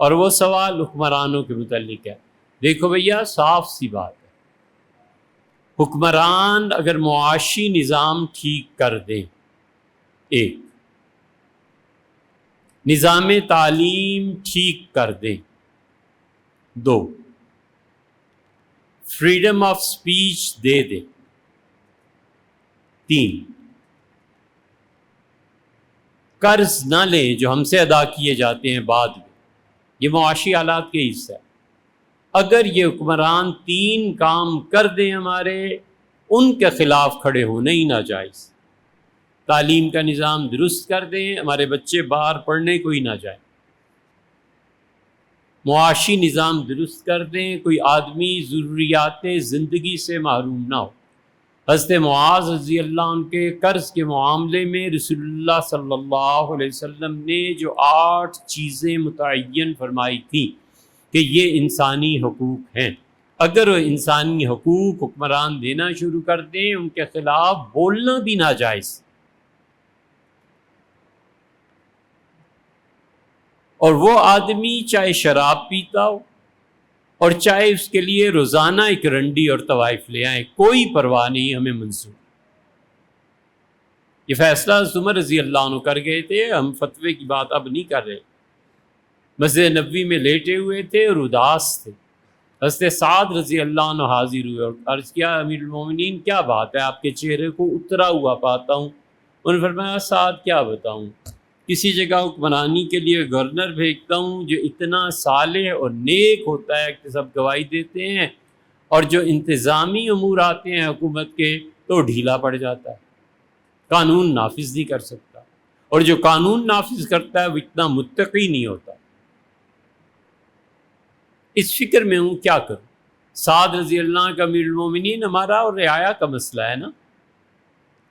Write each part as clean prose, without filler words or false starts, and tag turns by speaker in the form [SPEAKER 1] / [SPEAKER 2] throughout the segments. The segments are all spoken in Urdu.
[SPEAKER 1] اور وہ سوال حکمرانوں کے متعلق ہے۔ دیکھو بھیا، صاف سی بات ہے، حکمران اگر معاشی نظام ٹھیک کر دیں، ایک نظام تعلیم ٹھیک کر دیں، دو فریڈم آف سپیچ دے دیں، تین قرض نہ لیں جو ہم سے ادا کیے جاتے ہیں بعد میں، یہ معاشی حالات کے حصہ ہے۔ اگر یہ حکمران تین کام کر دیں ہمارے، ان کے خلاف کھڑے ہونا ہی ناجائز۔ تعلیم کا نظام درست کر دیں، ہمارے بچے باہر پڑھنے کو ہی نہ جائیں۔ معاشی نظام درست کر دیں، کوئی آدمی ضروریات زندگی سے محروم نہ ہو۔ حضرت معاذ رضی اللہ عنہ کے قرض کے معاملے میں رسول اللہ صلی اللہ علیہ وسلم نے جو 8 چیزیں متعین فرمائی تھیں کہ یہ انسانی حقوق ہیں، اگر وہ انسانی حقوق حکمران دینا شروع کر دیں، ان کے خلاف بولنا بھی ناجائز۔ اور وہ آدمی چاہے شراب پیتا ہو اور چاہے اس کے لیے روزانہ ایک رنڈی اور طوائف لے آئیں، کوئی پرواہ نہیں، ہمیں منظور۔ یہ فیصلہ عمر رضی اللہ عنہ کر گئے تھے، ہم فتوے کی بات اب نہیں کر رہے۔ مسجد نبوی میں لیٹے ہوئے تھے اور اداس تھے، حضرت سعد رضی اللہ عنہ حاضر ہوئے اور عرض کیا، امیر المومنین کیا بات ہے، آپ کے چہرے کو اترا ہوا پاتا ہوں۔ انہوں نے فرمایا، سعد کیا بتاؤں، کسی جگہ حکمرانی کے لیے گورنر بھیجتا ہوں جو اتنا صالح اور نیک ہوتا ہے کہ سب گواہی دیتے ہیں، اور جو انتظامی امور آتے ہیں حکومت کے تو ڈھیلا پڑ جاتا ہے، قانون نافذ نہیں کر سکتا، اور جو قانون نافذ کرتا ہے وہ اتنا متقی نہیں ہوتا۔ اس فکر میں ہوں کیا کروں۔ سعد رضی اللہ عنہ کا امیر المومنین، ہمارا اور رعایا کا مسئلہ ہے نا،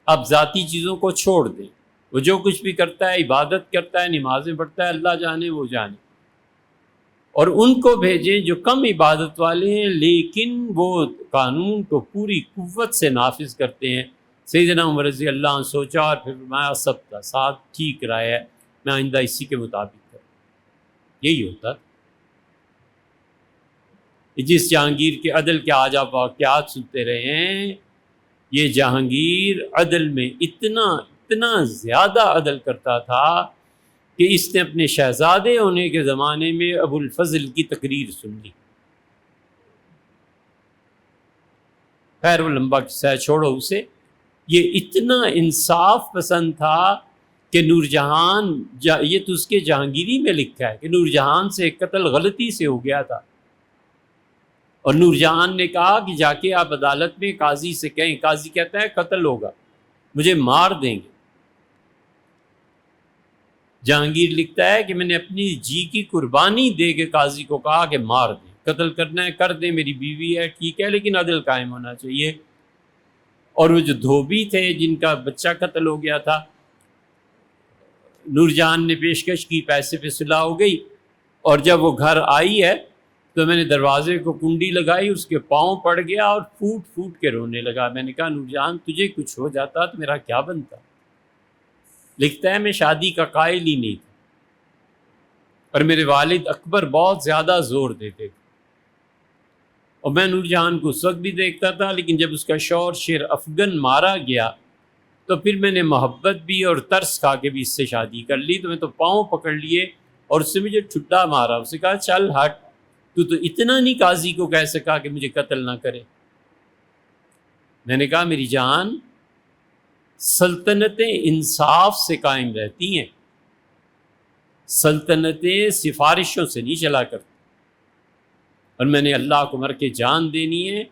[SPEAKER 1] اب ذاتی چیزوں کو چھوڑ دیں، وہ جو کچھ بھی کرتا ہے، عبادت کرتا ہے، نمازیں پڑھتا ہے، اللہ جانے وہ جانے، اور ان کو بھیجیں جو کم عبادت والے ہیں لیکن وہ قانون کو پوری قوت سے نافذ کرتے ہیں۔ سیدنا عمر رضی اللہ عنہ سوچا اور پھر فرمایا، سب کا ساتھ ٹھیک رائے ہے، میں آئندہ اسی کے مطابق کروں۔ یہی ہوتا جس جہانگیر کے عدل کے آج آپ واقعات سنتے رہے ہیں، یہ جہانگیر عدل میں اتنا زیادہ عدل کرتا تھا کہ اس نے اپنے شہزادے ہونے کے زمانے میں ابو الفضل کی تقریر سن لی۔ خیر وہ لمبا قصہ ہے، چھوڑو اسے۔ یہ اتنا انصاف پسند تھا کہ نور جہان، یہ تو اس کے جہانگیری میں لکھا ہے کہ نور جہان سے ایک قتل غلطی سے ہو گیا تھا، اور نور جہان نے کہا کہ جا کے آپ عدالت میں قاضی سے کہیں۔ قاضی کہتا ہے قتل ہوگا، مجھے مار دیں گے۔ جہانگیر لکھتا ہے کہ میں نے اپنی جی کی قربانی دے کے قاضی کو کہا کہ مار دیں، قتل کرنا ہے کر دیں، میری بیوی ہے ٹھیک ہے، لیکن عدل قائم ہونا چاہیے۔ اور وہ جو دھوبی تھے جن کا بچہ قتل ہو گیا تھا، نور جہان نے پیشکش کی، پیسے پہ صلح ہو گئی، اور جب وہ گھر آئی ہے تو میں نے دروازے کو کنڈی لگائی، اس کے پاؤں پڑ گیا اور پھوٹ پھوٹ کے رونے لگا۔ میں نے کہا، نور جہان تجھے کچھ ہو جاتا تو میرا کیا بنتا؟ لکھتا ہے میں شادی کا قائل ہی نہیں تھا، اور میرے والد اکبر بہت زیادہ زور دیتے تھے، اور میں نور جہان کو اس وقت بھی دیکھتا تھا، لیکن جب اس کا شوہر شیر افغن مارا گیا تو پھر میں نے محبت بھی اور ترس کھا کے بھی اس سے شادی کر لی۔ تو میں تو پاؤں پکڑ لیے اور اس سے مجھے ٹھڈا مارا، اس سے کہا چل ہٹ، تو اتنا نہیں قاضی کو کہہ سکا کہ مجھے قتل نہ کرے۔ میں نے کہا میری جان، سلطنتیں انصاف سے قائم رہتی ہیں، سلطنتیں سفارشوں سے نہیں چلا کرتی، اور میں نے اللہ کو مر کے جان دینی ہے،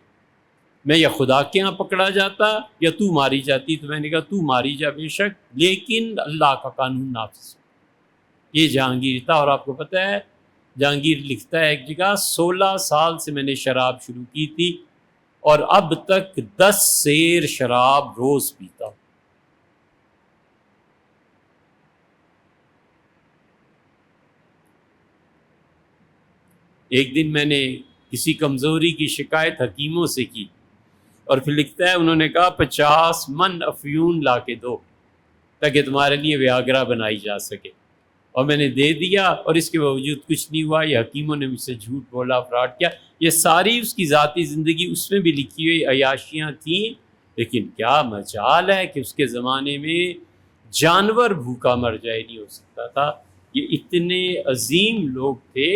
[SPEAKER 1] میں یا خدا کے ہاں پکڑا جاتا یا تو ماری جاتی۔ تو میں نے کہا تو ماری جا بے شک، لیکن اللہ کا قانون نافذ۔ یہ جہانگیر تھا، اور آپ کو پتہ ہے جہانگیر لکھتا ہے ایک جگہ، 16 سال سے میں نے شراب شروع کی تھی اور اب تک 10 سیر شراب روز پیتا ہوں۔ ایک دن میں نے کسی کمزوری کی شکایت حکیموں سے کی، اور پھر لکھتا ہے انہوں نے کہا 50 من افیون لا کے دو تاکہ تمہارے لیے ویاگرا بنائی جا سکے، اور میں نے دے دیا اور اس کے باوجود کچھ نہیں ہوا، یہ حکیموں نے مجھ سے جھوٹ بولا، فراڈ کیا. یہ ساری اس کی ذاتی زندگی اس میں بھی لکھی ہوئی عیاشیاں تھیں. لیکن کیا مجال ہے کہ اس کے زمانے میں جانور بھوکا مر جائے، نہیں ہو سکتا تھا. یہ اتنے عظیم لوگ تھے،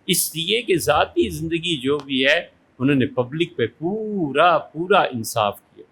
[SPEAKER 1] اس لیے کہ ذاتی زندگی جو بھی ہے انہوں نے پبلک پہ پورا انصاف کیا.